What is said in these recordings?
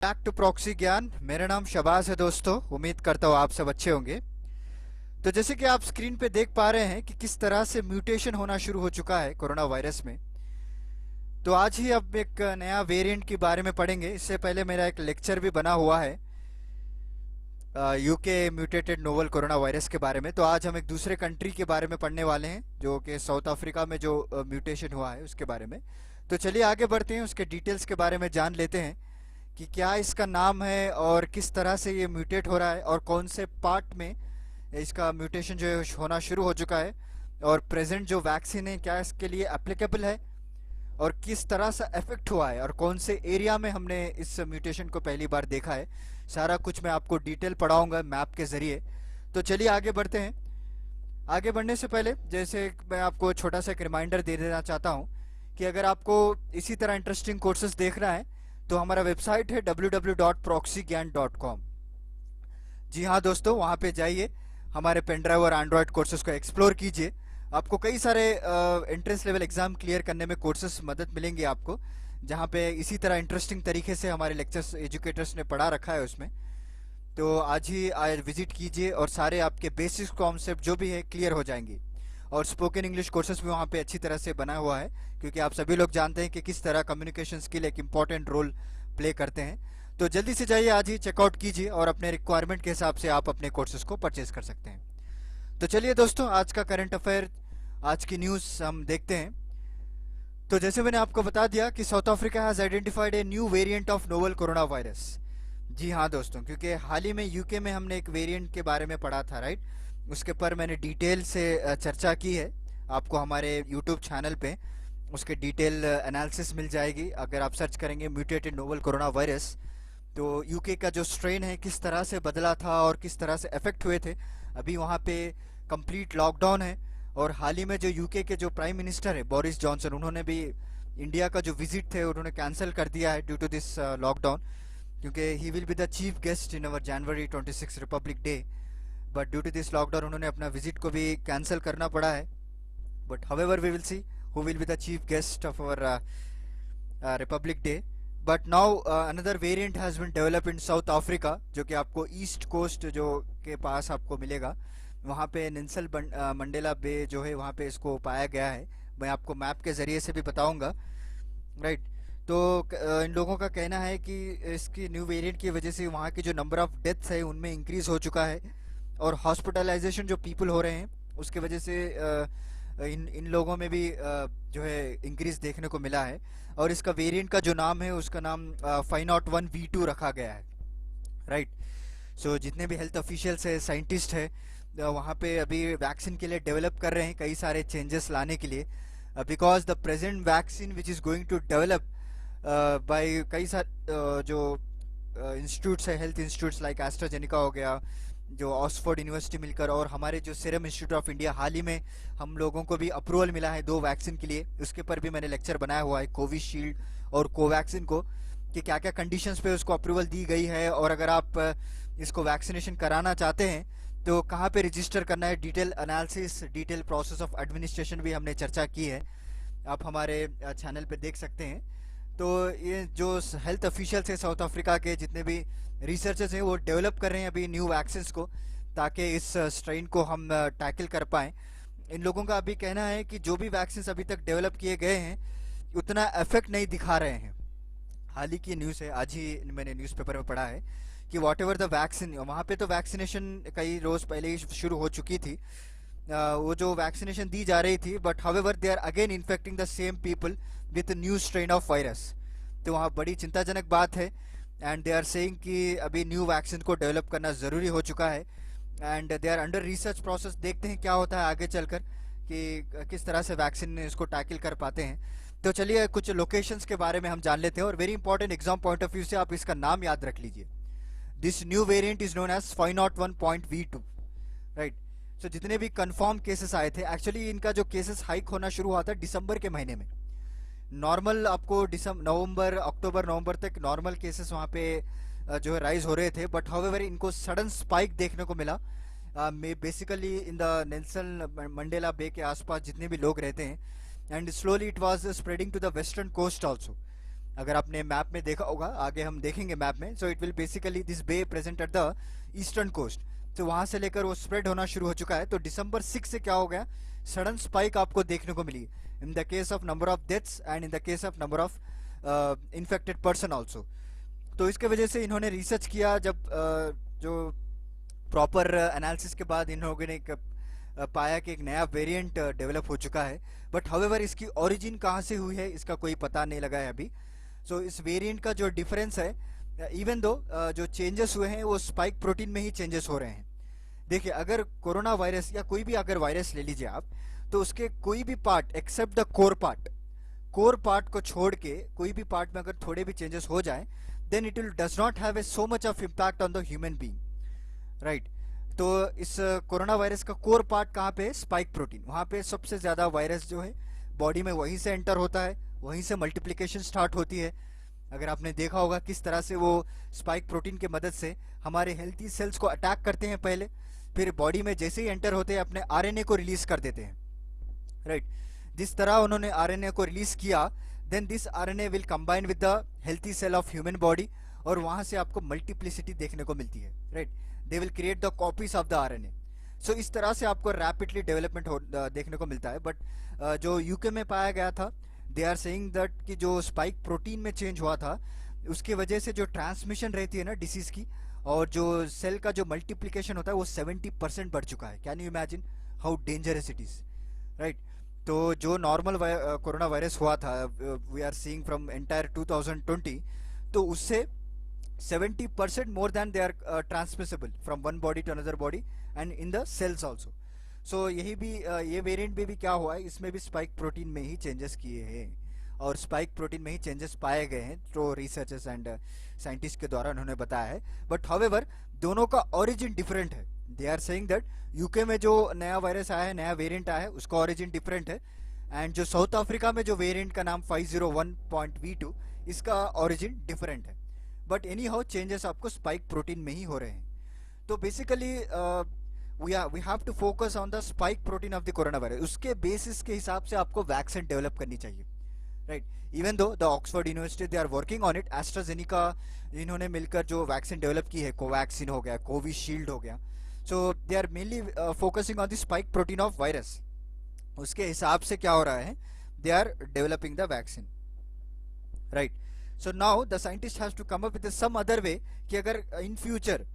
Back to proxy ज्ञान। मेरा नाम शबाज है दोस्तों। उम्मीद करता हूँ आप सब अच्छे होंगे। तो जैसे कि आप स्क्रीन पे देख पा रहे हैं कि किस तरह से म्यूटेशन होना शुरू हो चुका है कोरोना वायरस में। तो आज ही अब एक नया वेरिएंट के बारे में पढ़ेंगे। इससे पहले मेरा एक लेक्चर भी बना हुआ है UK mutated novel corona virus के बारे में। तो आज हम एक दूसरे कंट्री के बारे में पढ़ने वाले हैं जो कि साउथ अफ्रीका में जो म्यूटेशन हुआ है उसके बारे में। तो चलिए आगे बढ़ते हैं, उसके डिटेल्स के बारे में जान लेते हैं कि क्या इसका नाम है और किस तरह से ये म्यूटेट हो रहा है और कौन से पार्ट में इसका म्यूटेशन जो है होना शुरू हो चुका है, और प्रेजेंट जो वैक्सीन है क्या इसके लिए एप्लीकेबल है, और किस तरह से इफेक्ट हुआ है, और कौन से एरिया में हमने इस म्यूटेशन को पहली बार देखा है। सारा कुछ मैं आपको डिटेल पढ़ाऊंगा मैप के ज़रिए। तो चलिए आगे बढ़ते हैं। आगे बढ़ने से पहले जैसे मैं आपको छोटा सा एक रिमाइंडर दे देना चाहता हूँ कि अगर आपको इसी तरह इंटरेस्टिंग कोर्सेज देखना है तो हमारा वेबसाइट है www.proxygyan.com। जी हाँ दोस्तों, वहाँ पे जाइए, हमारे पेन ड्राइव और एंड्रॉयड कोर्सेज को एक्सप्लोर कीजिए। आपको कई सारे एंट्रेंस लेवल एग्जाम क्लियर करने में कोर्सेज मदद मिलेंगे आपको, जहाँ पे इसी तरह इंटरेस्टिंग तरीके से हमारे लेक्चर्स एजुकेटर्स ने पढ़ा रखा है उसमें। तो आज ही विजिट कीजिए और सारे आपके बेसिक कॉन्सेप्ट जो भी है क्लियर हो जाएंगे। और स्पोकन इंग्लिश कोर्सेज भी वहाँ पे अच्छी तरह से बना हुआ है, क्योंकि आप सभी लोग जानते हैं कि किस तरह कम्युनिकेशन स्किल एक इम्पॉर्टेंट रोल प्ले करते हैं। तो जल्दी से जाइए, आज ही चेकआउट कीजिए और अपने रिक्वायरमेंट के हिसाब से आप अपने कोर्सेज को परचेज कर सकते हैं। तो चलिए दोस्तों, आज का करंट अफेयर, आज की न्यूज़ हम देखते हैं। तो जैसे मैंने आपको बता दिया कि South Africa has identified a new variant of novel corona virus. जी हाँ दोस्तों, क्योंकि हाल ही में यूके में हमने एक वेरिएंट के बारे में पढ़ा था, राइट। उसके पर मैंने डिटेल से चर्चा की है। आपको हमारे यूट्यूब चैनल पे उसके डिटेल एनालिसिस मिल जाएगी। अगर आप सर्च करेंगे म्यूटेटेड नोवल कोरोना वायरस, तो यूके का जो स्ट्रेन है किस तरह से बदला था और किस तरह से अफेक्ट हुए थे। अभी वहाँ पे कंप्लीट लॉकडाउन है, और हाल ही में जो यूके के जो प्राइम मिनिस्टर है बोरिस जॉनसन, उन्होंने भी इंडिया का जो विजिट थे उन्होंने कैंसिल कर दिया है ड्यू टू दिस लॉकडाउन, क्योंकि he will be the chief guest in our January 26 republic day. But due to this lockdown उन्होंने अपना विजिट को भी कैंसिल करना पड़ा है। But however we will see who will be the chief guest of our republic day. But now another variant has been develop in South Africa, जो कि आपको ईस्ट कोस्ट जो के पास आपको मिलेगा। वहाँ पे नेल्सन मंडेला बे जो है वहाँ पे इसको पाया गया है। मैं आपको मैप के ज़रिए से भी बताऊँगा, राइट। तो इन लोगों का कहना है कि इसकी न्यू वेरिएंट की वजह से वहाँ की जो नंबर ऑफ डेथ्स है उनमें इंक्रीज हो चुका है, और हॉस्पिटलाइजेशन जो पीपल हो रहे हैं उसके वजह से इन लोगों में भी जो है इंक्रीज देखने को मिला है। और इसका वेरिएंट का जो नाम है उसका नाम 501V2 रखा गया है, राइट। सो जितने भी हेल्थ ऑफिशियल्स है, साइंटिस्ट है, वहाँ पे अभी वैक्सीन के लिए डेवलप कर रहे हैं कई सारे चेंजेस लाने के लिए, because the present vaccine which is going to develop by कई सारे जो इंस्टीट्यूट्स है, हेल्थ इंस्टीट्यूट्स लाइक एस्ट्राजेनिका हो गया, जो ऑक्सफोर्ड यूनिवर्सिटी मिलकर, और हमारे जो सीरम इंस्टीट्यूट ऑफ इंडिया, हाल ही में हम लोगों को भी अप्रूवल मिला है 2 वैक्सीन के लिए। उसके पर भी मैंने लेक्चर बनाया हुआ है, कोविशील्ड और कोवैक्सीन को, कि क्या क्या कंडीशंस पे उसको अप्रूवल दी गई है, और अगर आप इसको वैक्सीनेशन कराना चाहते हैं तो कहाँ पे रजिस्टर करना है। Detail analysis, detail process of administration भी हमने चर्चा की है, आप हमारे चैनल पे देख सकते हैं। तो ये जो हेल्थ ऑफिशियल्स है साउथ अफ्रीका के, जितने भी रिसर्चर्स हैं, वो डेवलप कर रहे हैं अभी न्यू वैक्सीन्स को, ताकि इस स्ट्रेन को हम टैकल कर पाएँ। इन लोगों का अभी कहना है कि जो भी वैक्सीन्स अभी तक डेवलप किए गए हैं उतना इफेक्ट नहीं दिखा रहे हैं। हाल ही की न्यूज़ है, आज ही मैंने न्यूज़पेपर में पढ़ा है कि वॉट एवर द वैक्सीन, वहाँ पे तो वैक्सीनेशन कई रोज़ पहले ही शुरू हो चुकी थी, वो जो वैक्सीनेशन दी जा रही थी, but however they are again infecting the same people with new strain of virus. तो वहाँ बड़ी चिंताजनक बात है, एंड दे आर सेइंग कि अभी न्यू वैक्सीन को डेवलप करना ज़रूरी हो चुका है, and they are under research process. देखते हैं क्या होता है आगे चलकर कि किस तरह से वैक्सीन इसको टैकल कर पाते हैं। तो चलिए कुछ लोकेशंस के बारे में हम जान लेते हैं, और very important exam point of view से आप इसका नाम याद रख लीजिए। This new variant is known as 501.V2, right. So जितने भी कंफर्म केसेस आए थे, एक्चुअली इनका जो केसेस हाइक होना शुरू हुआ था दिसंबर के महीने में। नॉर्मल आपको नवंबर, अक्टूबर, नवंबर तक नॉर्मल केसेस वहाँ पे जो है राइज हो रहे थे, बट हाउएवर इनको सडन स्पाइक देखने को मिला। Basically in the Nelson Mandela Bay के आसपास जितने भी लोग रहते हैं, and slowly it was spreading to the western coast also. अगर आपने मैप में देखा होगा, आगे हम देखेंगे मैप में, so it will basically this be present at the eastern coast. तो वहां से लेकर वो स्प्रेड होना शुरू हो चुका है। तो दिसंबर 6 से क्या हो गया, सडन स्पाइक आपको देखने को मिली in the case of number of deaths and in the case of number of infected person also. तो इसके वजह से इन्होंने रिसर्च किया, जब जो प्रॉपर एनालिसिस के बाद इन लोगों ने पाया कि एक नया वेरिएंट डेवलप हो चुका है। बट हाउएवर इसकी ओरिजिन कहाँ से हुई है इसका कोई पता नहीं लगा है अभी। सो इस वेरिएंट का जो डिफरेंस है, इवन दो जो चेंजेस हुए हैं वो स्पाइक प्रोटीन में ही चेंजेस हो रहे हैं। देखिए, अगर कोरोना वायरस या कोई भी अगर वायरस ले लीजिए आप, तो उसके कोई भी part except the core part को छोड़ के कोई भी पार्ट में अगर थोड़े भी चेंजेस हो जाए, then it will does not have a so much of impact on the human being, right. तो इस कोरोना वायरस का कोर पार्ट कहाँ पे है, स्पाइक प्रोटीन। वहाँ पे सबसे ज्यादा वायरस जो है बॉडी में वहीं से एंटर होता है, वहीं से मल्टीप्लिकेशन स्टार्ट होती है। अगर आपने देखा होगा किस तरह से वो स्पाइक प्रोटीन के मदद से हमारे हेल्थी सेल्स को अटैक करते हैं पहले, फिर बॉडी में जैसे ही एंटर होते हैं अपने आरएनए को रिलीज कर देते हैं, राइट। जिस तरह उन्होंने आरएनए को रिलीज किया, then this RNA will combine with the healthy cell of human body, और वहां से आपको मल्टीप्लिसिटी देखने को मिलती है, right. They will create the copies of the RNA. So इस तरह से आपको रैपिडली डेवलपमेंट देखने को मिलता है। बट जो यूके में पाया गया था, दे आर सेइंग दैट कि जो स्पाइक प्रोटीन में चेंज हुआ था उसकी वजह से जो ट्रांसमिशन रहती है ना डिसीज की, और जो सेल का जो मल्टीप्लिकेशन होता है वो 70% बढ़ चुका है। Can you imagine how dangerous it is, right. तो जो नॉर्मल कोरोना वायरस हुआ था, we are seeing from entire 2020, तो उससे 70% more than they are transmissible from one body to another body and in the cells also. So यही भी ये variant में भी क्या हुआ है, इसमें भी स्पाइक प्रोटीन में ही चेंजेस किए हैं, और स्पाइक प्रोटीन में ही चेंजेस पाए गए हैं, तो रिसर्चर्स एंड साइंटिस्ट के द्वारा उन्होंने बताया है। बट हाउएवर दोनों का ओरिजिन डिफरेंट है। They are saying that UK में जो नया वायरस आया है, नया वेरिएंट आया है, उसका ओरिजिन डिफरेंट है, एंड जो साउथ अफ्रीका में जो वेरिएंट का नाम 501.V2, इसका ओरिजिन डिफरेंट है। बट एनी हाउ चेंजेस आपको स्पाइक प्रोटीन में ही हो रहे हैं। तो basically we have to focus on the spike protein of the corona virus. उसके बेसिस के हिसाब से आपको वैक्सीन डेवलप करनी चाहिए, right. Even though the Oxford university they are working on it, AstraZeneca इन्होंने मिलकर जो वैक्सीन डेवलप की है, कोवैक्सीन हो गया, कोविशील्ड हो गया, so they are mainly focusing on the spike protein of virus. उसके हिसाब से क्या हो रहा है, they are developing the vaccine, right. So now the scientist has to come up with some other way कि अगर इन फ्यूचर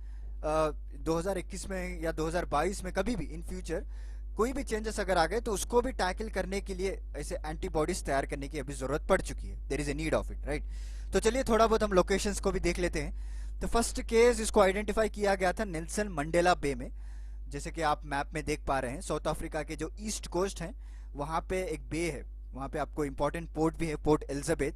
2021 में या 2022 में कभी भी इन फ्यूचर कोई भी चेंजेस अगर आ गए, तो उसको भी टैकल करने के लिए ऐसे एंटीबॉडीज तैयार करने की अभी जरूरत पड़ चुकी है। There is a need of it, right. तो चलिए थोड़ा बहुत हम लोकेशंस को भी देख लेते हैं। तो फर्स्ट केस इसको आइडेंटिफाई किया गया था नेल्सन मंडेला बे में, जैसे कि आप मैप में देख पा रहे हैं। साउथ अफ्रीका के जो ईस्ट कोस्ट है वहाँ पे एक बे है, वहाँ पे आपको इंपॉर्टेंट पोर्ट भी है, पोर्ट एलिजाबेथ,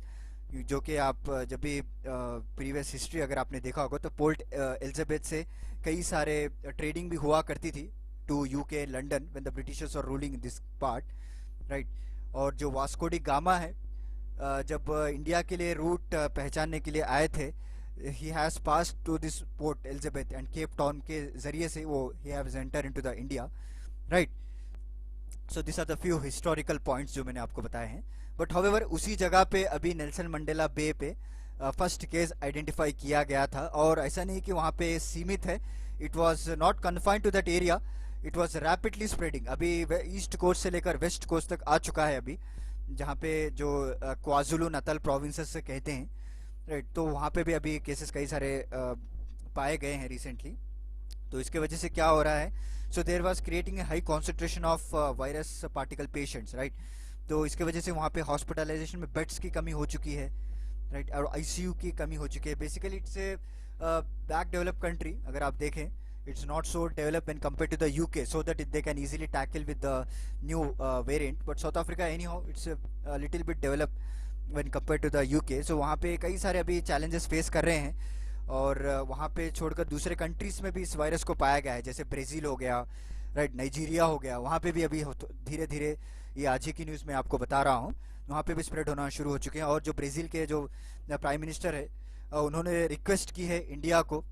जो कि आप जब भी प्रीवियस हिस्ट्री अगर आपने देखा होगा, तो पोर्ट एलिजाबेथ से कई सारे ट्रेडिंग भी हुआ करती थी to UK, London, when the Britishers are ruling in this part, right. और जो वास्को डी गामा है, जब इंडिया के लिए रूट पहचानने के लिए आए थे, he has passed to this Port Elizabeth and Cape Town के जरिए से वो he has enter into the India, right. So this are the few historical points जो मैंने आपको बताए हैं। बट हाउएवर उसी जगह पे अभी नेल्सन मंडेला बे पे फर्स्ट केस आइडेंटिफाई किया गया था, और ऐसा नहीं कि वहाँ पे सीमित है, it was not confined to that area, it was rapidly spreading. अभी ईस्ट कोस्ट से लेकर वेस्ट कोस्ट तक आ चुका है अभी, जहाँ पे जो क्वाजुलू नतल प्रोविंसेस से कहते हैं, राइट। तो वहाँ पे भी अभी केसेस कई सारे पाए गए हैं रिसेंटली। तो इसके वजह से क्या हो रहा है, so there was creating a high concentration of virus particle patients, right. तो इसके वजह से वहाँ पे हॉस्पिटलाइजेशन में बेड्स की कमी हो चुकी है, राइट, और आईसीयू की कमी हो चुकी है। Basically it's a back develop country, अगर आप देखें it's not so developed when compared to the UK, so that they can easily tackle with the new variant. But South Africa anyhow it's a little bit developed when compared to the UK. So वहाँ पे कई सारे अभी challenges face कर रहे हैं, और वहाँ पे छोड़कर दूसरे कंट्रीज में भी इस वायरस को पाया गया है, जैसे ब्राज़ील हो गया, राइट, नाइजीरिया हो गया, वहाँ पे भी अभी धीरे धीरे, ये आज ही की न्यूज़ में आपको बता रहा हूँ, वहाँ पे भी स्प्रेड होना शुरू हो चुके हैं। और जो ब्राज़ील के जो प्राइम मिनिस्टर है, उन्होंने रिक्वेस्ट की है इंडिया को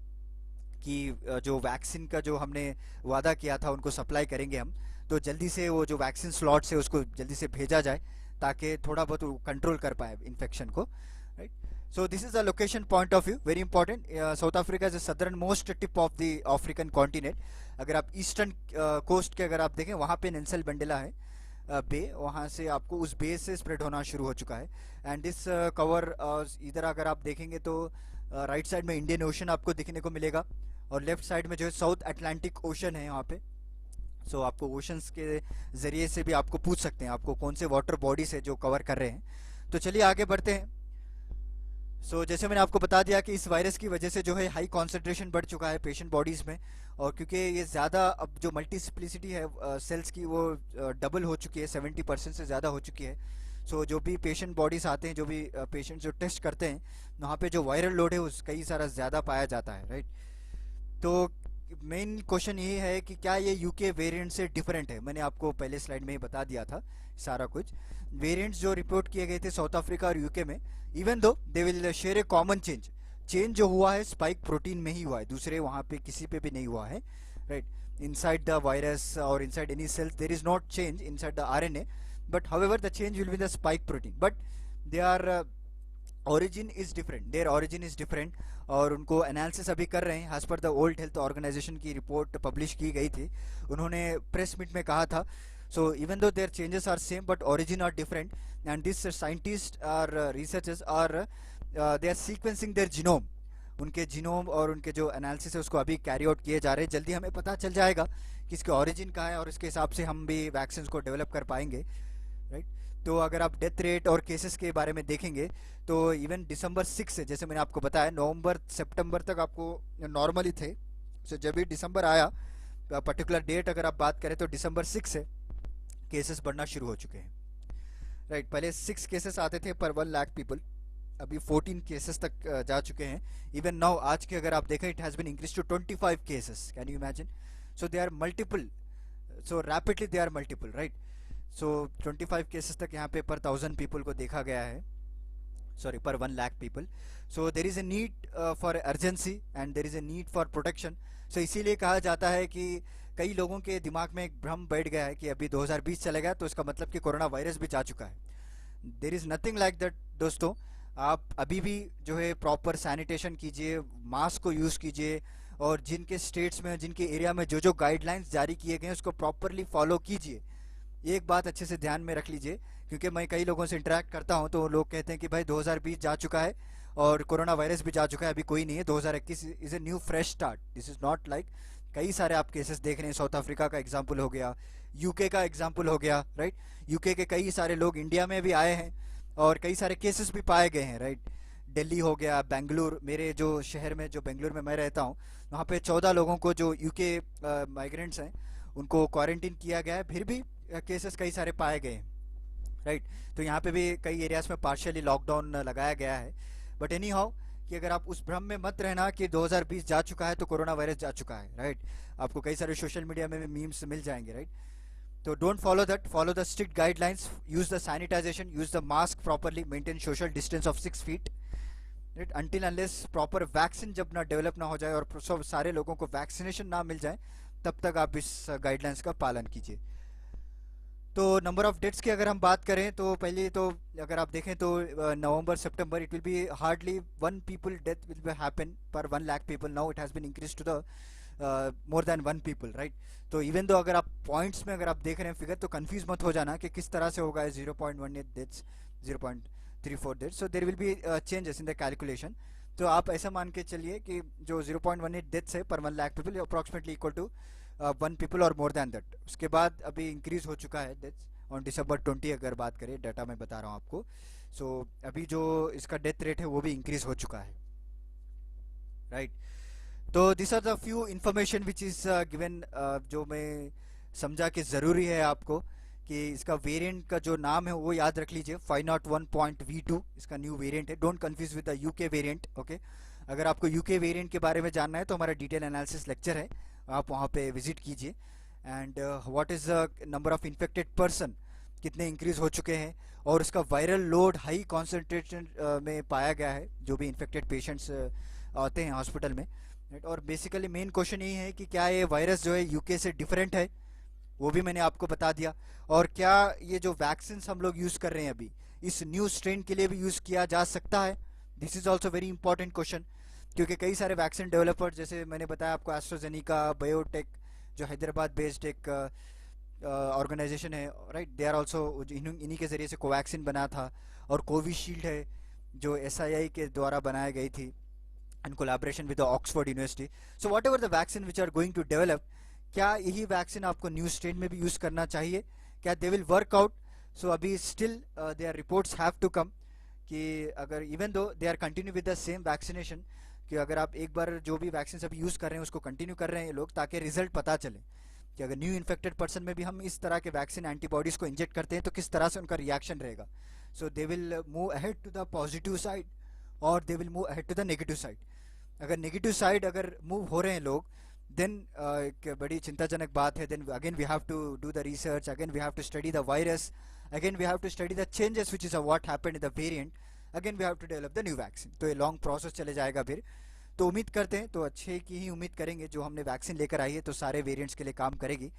कि जो वैक्सीन का जो हमने वादा किया था उनको सप्लाई करेंगे हम, तो जल्दी से वो जो वैक्सीन स्लॉट्स है उसको जल्दी से भेजा जाए, ताकि थोड़ा बहुत कंट्रोल कर पाए इन्फेक्शन को, right. So this is the location point of view, very important. South Africa is the southernmost tip of the African continent. अगर आप ईस्टर्न कोस्ट के अगर आप देखें, वहाँ पे नेल्सन मंडेला है बे, वहाँ से आपको उस बे से स्प्रेड होना शुरू हो चुका है. एंड दिस कवर, इधर अगर आप देखेंगे तो राइट साइड में इंडियन ओशन आपको दिखने को मिलेगा, और लेफ्ट साइड में जो है साउथ अटलांटिक ओशन है यहाँ पे. सो आपको ओशंस के ज़रिए से भी आपको पूछ सकते हैं आपको कौन से वाटर बॉडीज है जो कवर कर रहे हैं. तो चलिए आगे बढ़ते हैं. जैसे मैंने आपको बता दिया कि इस वायरस की वजह से जो है हाई कॉन्सेंट्रेशन बढ़ चुका है पेशेंट बॉडीज़ में, और क्योंकि ये ज़्यादा अब जो मल्टीसिप्लिसिटी है सेल्स की वो डबल हो चुकी है, 70% से ज़्यादा हो चुकी है. जो भी पेशेंट बॉडीज़ आते हैं, जो भी पेशेंट जो टेस्ट करते हैं, वहाँ पे जो वायरल लोड है उस कई सारा ज़्यादा पाया जाता है, राइट. तो मेन क्वेश्चन ये है कि क्या ये यूके वेरिएंट से डिफरेंट है. मैंने आपको पहले स्लाइड में ही बता दिया था सारा कुछ. वेरिएंट्स जो रिपोर्ट किए गए थे साउथ अफ्रीका और यूके में, even though they will share A common change जो हुआ है स्पाइक प्रोटीन में ही हुआ है, दूसरे वहाँ पे किसी पे भी नहीं हुआ है, राइट. इनसाइड द वायरस और inside any cells there is not change inside the RNA, but however the change will be the spike protein, but they are origin is different, their origin is different. और उनको analysis अभी कर रहे हैं. As per the world health organization की report publish की गई थी, उन्होंने प्रेस मीट में कहा था. So even though there changes are same but origin are different, and this scientist are researchers are they are sequencing their genome. उनके genome और उनके जो एनालिसिस है उसको अभी कैरी आउट किए जा रहे हैं. जल्दी हमें पता चल जाएगा कि इसके ऑरिजिन कहाँ है, और इसके हिसाब से हम भी वैक्सीन को डेवलप कर पाएंगे, राइट. तो अगर आप डेथ रेट और केसेस के बारे में देखेंगे तो इवन दिसंबर 6 से, जैसे मैंने आपको बताया, नवंबर सितंबर तक आपको नॉर्मली थे. जब भी दिसंबर आया, पर्टिकुलर डेट अगर आप बात करें तो दिसंबर 6 से केसेस बढ़ना शुरू हो चुके हैं, राइट. पहले 6 केसेस आते थे पर 1 लाख पीपल, अभी 14 केसेस तक जा चुके हैं. इवन नाउ आज के अगर आप देखें, it has been increase to 25 cases. Can you imagine? So they are multiple, so rapidly they are multiple, right. 25 cases तक यहाँ पे पर 1000 पीपल को देखा गया है, सॉरी पर 1 lakh people. So there is a need for urgency and there is a need for protection. So इसीलिए कहा जाता है कि कई लोगों के दिमाग में एक भ्रम बैठ गया है कि अभी 2020 चला गया तो इसका मतलब कि कोरोना वायरस भी जा चुका है. There is nothing like that दोस्तों. आप अभी भी जो है प्रॉपर सैनिटेशन कीजिए, मास्क को यूज़ कीजिए, और जिनके स्टेट्स में, जिनके एरिया में जो जो गाइडलाइंस जारी किए गए हैं उसको प्रॉपरली फॉलो कीजिए. एक बात अच्छे से ध्यान में रख लीजिए, क्योंकि मैं कई लोगों से इंटरेक्ट करता हूं तो लोग कहते हैं कि भाई 2020 जा चुका है और कोरोना वायरस भी जा चुका है, अभी कोई नहीं है, 2021 is a new fresh start. This is not like. कई सारे आप केसेस देख रहे हैं, साउथ अफ्रीका का एग्जाम्पल हो गया, यूके का एग्जाम्पल हो गया, राइट. यूके के कई सारे लोग इंडिया में भी आए हैं और कई सारे केसेस भी पाए गए हैं, राइट. दिल्ली हो गया, बेंगलुरु, मेरे जो शहर में, जो बेंगलुरु में मैं रहता हूँ, वहाँ पे 14 लोगों को जो यूके माइग्रेंट्स हैं उनको क्वारंटीन किया गया है, फिर भी केसेस कई सारे पाए गए हैं, राइट. तो यहाँ पे भी कई एरियाज में पार्शियली लॉकडाउन लगाया गया है. बट एनी हाउ, कि अगर आप उस भ्रम में मत रहना कि 2020 जा चुका है तो कोरोना वायरस जा चुका है, राइट. आपको कई सारे सोशल मीडिया में भी मीम्स मिल जाएंगे, राइट. तो don't follow that, follow the strict guidelines, use the sanitization, use the mask properly, maintain social distance of 6 feet, right. Until unless proper vaccine जब ना डेवलप ना हो जाए और सब सारे लोगों को वैक्सीनेशन ना मिल जाए, तब तक आप इस गाइडलाइंस का पालन कीजिए. तो नंबर ऑफ डेथ्स की अगर हम बात करें तो पहले तो अगर आप देखें तो नवंबर सितंबर it will be hardly 1 people death will be happen per 1 lakh people. Now it has been increase to the more than 1 people, right. तो इवन दो अगर आप पॉइंट्स में अगर आप देख रहे हैं फिगर, तो कंफ्यूज मत हो जाना कि किस तरह से होगा 0.18 deaths, 0.34 deaths. So there will be changes in the calculation. तो आप ऐसा मान के चलिए कि जो 0.18 डेथ्स है पर 1 lakh people, approximately equal to 1 people और मोर देन दैट. उसके बाद अभी इंक्रीज हो चुका है डेथ्स ऑन दिसंबर 20 अगर बात करें, डाटा मैं बता रहा हूँ आपको. सो अभी जो इसका डेथ रेट है वो भी इंक्रीज हो चुका है, राइट. तो this are the few information which is given, जो मैं समझा कि ज़रूरी है आपको कि इसका वेरिएंट का जो नाम है वो याद रख लीजिए. 501.V2 इसका न्यू वेरिएंट है. Don't confuse with the UK variant, okay. अगर आपको यूके वेरिएंट के बारे में जानना है तो हमारा डिटेल एनालिसिस लेक्चर है, आप वहाँ पे विजिट कीजिए. And what is the number of infected person, कितने इंक्रीज हो चुके हैं, और उसका वायरल लोड हाई कॉन्सेंट्रेशन में पाया गया है जो भी इन्फेक्टेड पेशेंट्स आते हैं हॉस्पिटल में, राइट. और बेसिकली मेन क्वेश्चन यही है कि क्या ये वायरस जो है यूके से डिफरेंट है, वो भी मैंने आपको बता दिया. और क्या ये जो वैक्सीन हम लोग यूज़ कर रहे हैं अभी, इस न्यू स्ट्रेन के लिए भी यूज़ किया जा सकता है, this is also very important question, क्योंकि कई सारे वैक्सीन डेवलपर, जैसे मैंने बताया आपको, एस्ट्राजेनिका, बायोटेक, जो हैदराबाद बेस्ड एक ऑर्गेनाइजेशन है, राइट, दे आर ऑल्सो, इन्हीं के ज़रिए से कोवैक्सीन बना था। और कोविशील्ड है जो एसआईआई के द्वारा बनाई गई थी in collaboration with Oxford university. So whatever the vaccine which are going to develop, क्या यही वैक्सीन आपको न्यू स्ट्रेन में भी यूज़ करना चाहिए, क्या they will work out? So अभी still there reports have to come कि अगर even though they are continue with the same vaccination, कि अगर आप एक बार जो भी वैक्सीन अभी यूज़ कर रहे हैं उसको कंटिन्यू कर रहे हैं लोग, ताकि रिजल्ट पता चले कि अगर न्यू इन्फेक्टेड पर्सन में भी हम इस तरह के वैक्सीन एंटीबॉडीज़ को इंजेक्ट करते हैं तो किस तरह से उनका रिएक्शन रहेगा। So they will move ahead to the positive side और they will move ahead to the negative side. अगर नेगेटिव साइड अगर मूव हो रहे हैं लोग, देन एक बड़ी चिंताजनक बात है। Then again we have to do the research, again we have to study the virus, again we have to study the changes which is what happened in the variant, again we have to develop the new vaccine. तो ये long process चले जाएगा फिर। तो उम्मीद करते हैं, तो अच्छे की ही उम्मीद करेंगे, जो हमने वैक्सीन लेकर आई है तो सारे वेरिएंट्स के लिए काम करेगी।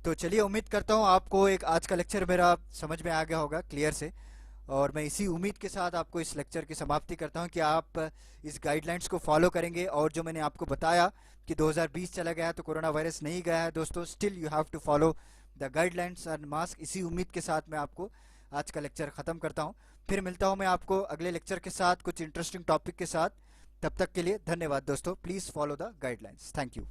तो चलिए, उम्मीद करता हूँ आपको एक आज का लेक्चर मेरा समझ में आ गया होगा क्लियर से, और मैं इसी उम्मीद के साथ आपको इस लेक्चर की समाप्ति करता हूँ कि आप इस गाइडलाइंस को फॉलो करेंगे। और जो मैंने आपको बताया कि 2020 चला गया तो कोरोना वायरस नहीं गया है दोस्तों, still you have to follow the guidelines and mask. इसी उम्मीद के साथ मैं आपको आज का लेक्चर ख़त्म करता हूँ। फिर मिलता हूँ मैं आपको अगले लेक्चर के साथ कुछ इंटरेस्टिंग टॉपिक के साथ। तब तक के लिए धन्यवाद दोस्तों। Please follow the guidelines. Thank you.